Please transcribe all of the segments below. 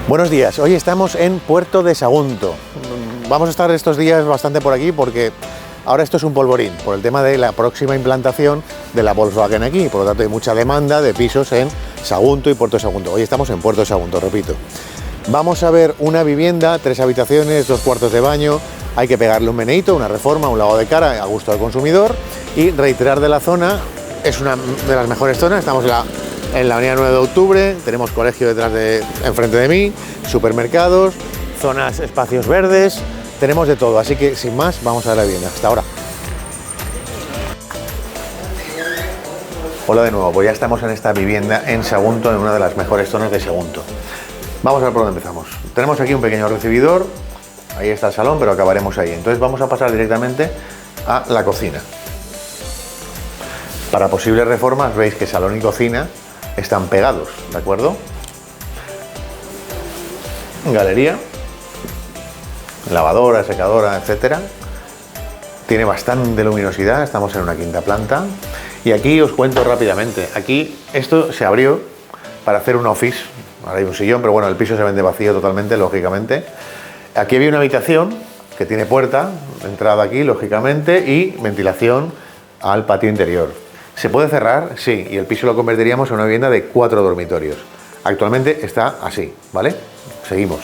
Buenos días, hoy estamos en Puerto de Sagunto. Vamos a estar estos días bastante por aquí porque ahora esto es un polvorín por el tema de la próxima implantación de la Volkswagen aquí, por lo tanto hay mucha demanda de pisos en Sagunto y Puerto de Sagunto. Hoy estamos en Puerto de Sagunto, repito. Vamos a ver una vivienda, 3 habitaciones, 2 cuartos de baño, hay que pegarle un meneíto, una reforma, un lavado de cara a gusto del consumidor y reiterar de la zona, es una de las mejores zonas, estamos en la avenida 9 de octubre, tenemos colegio enfrente de mí, supermercados, zonas, espacios verdes, tenemos de todo, así que sin más vamos a ver la vivienda. Hasta ahora. Hola de nuevo, pues ya estamos en esta vivienda en Sagunto, en una de las mejores zonas de Sagunto. Vamos a ver por dónde empezamos. Tenemos aquí un pequeño recibidor, ahí está el salón, pero acabaremos ahí. Entonces vamos a pasar directamente a la cocina. Para posibles reformas veis que salón y cocina están pegados, ¿de acuerdo? Galería, lavadora, secadora, etcétera. Tiene bastante luminosidad, estamos en una quinta planta. Y aquí os cuento rápidamente, aquí esto se abrió para hacer un office. Ahora hay un sillón, pero bueno, el piso se vende vacío totalmente, lógicamente. Aquí había una habitación que tiene puerta, entrada aquí, lógicamente, y ventilación al patio interior. ¿Se puede cerrar? Sí, y el piso lo convertiríamos en una vivienda de 4 dormitorios. Actualmente está así, ¿vale? Seguimos.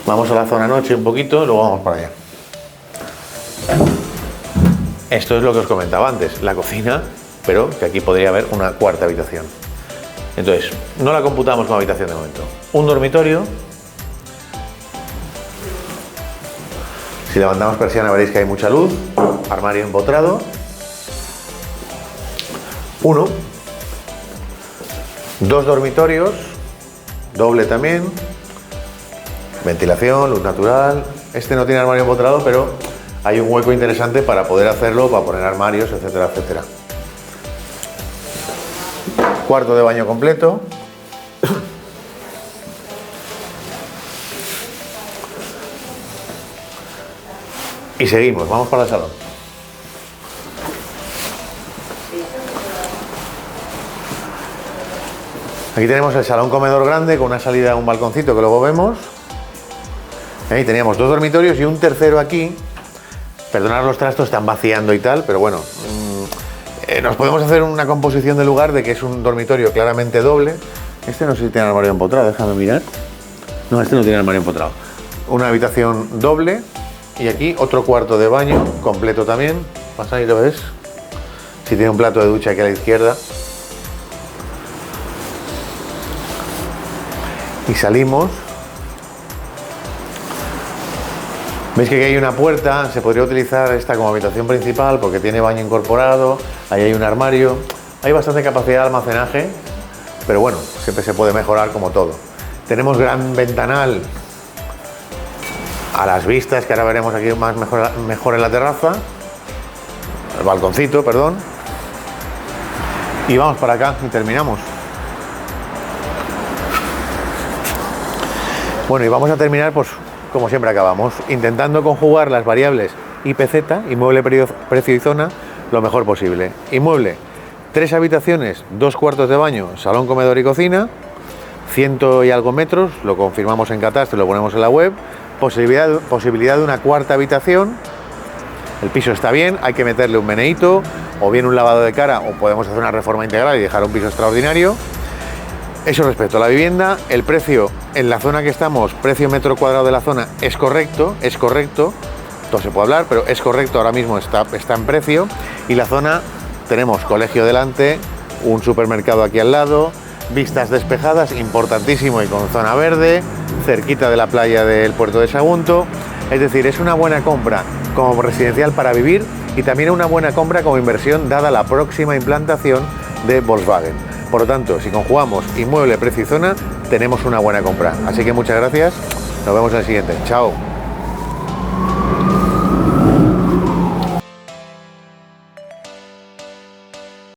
Vamos a la zona noche un poquito, luego vamos para allá. Esto es lo que os comentaba antes, la cocina, pero que aquí podría haber una cuarta habitación. Entonces, no la computamos como habitación de momento. Un dormitorio. Si levantamos persiana veréis que hay mucha luz. Armario empotrado. Uno. 2 dormitorios. Doble también. Ventilación, luz natural. Este no tiene armario empotrado, pero hay un hueco interesante para poder hacerlo, para poner armarios, etcétera, etcétera. Cuarto de baño completo. Y seguimos, vamos para el salón. Aquí tenemos el salón comedor grande con una salida a un balconcito que luego vemos. Ahí teníamos 2 dormitorios y un tercero aquí. Perdonad los trastos, están vaciando y tal, pero bueno, nos podemos hacer una composición del lugar de que es un dormitorio claramente doble. Este no sé si tiene armario empotrado, déjame mirar. No, este no tiene armario empotrado. Una habitación doble y aquí otro cuarto de baño completo también. Pasa y lo ves. Si tiene un plato de ducha aquí a la izquierda. Y salimos. Veis que aquí hay una puerta, se podría utilizar esta como habitación principal porque tiene baño incorporado, ahí hay un armario, hay bastante capacidad de almacenaje, pero bueno, siempre se puede mejorar como todo. Tenemos gran ventanal a las vistas, que ahora veremos aquí mejor en la terraza, el balconcito, perdón, y vamos para acá y terminamos. Bueno, y vamos a terminar pues como siempre acabamos, intentando conjugar las variables IPZ, inmueble, precio y zona, lo mejor posible. Inmueble, 3 habitaciones, 2 cuartos de baño, salón, comedor y cocina, 100 y algo metros, lo confirmamos en catastro, lo ponemos en la web, posibilidad de una cuarta habitación, el piso está bien, hay que meterle un meneíto, o bien un lavado de cara, o podemos hacer una reforma integral y dejar un piso extraordinario. Eso respecto a la vivienda, el precio en la zona que estamos, precio metro cuadrado de la zona, es correcto, todo se puede hablar, pero es correcto, ahora mismo está en precio, y la zona, tenemos colegio delante, un supermercado aquí al lado, vistas despejadas, importantísimo, y con zona verde, cerquita de la playa del Puerto de Sagunto, es decir, es una buena compra como residencial para vivir, y también una buena compra como inversión dada la próxima implantación de Volkswagen. Por lo tanto, si conjugamos inmueble, precio y zona, tenemos una buena compra. Así que muchas gracias, nos vemos en el siguiente. Chao.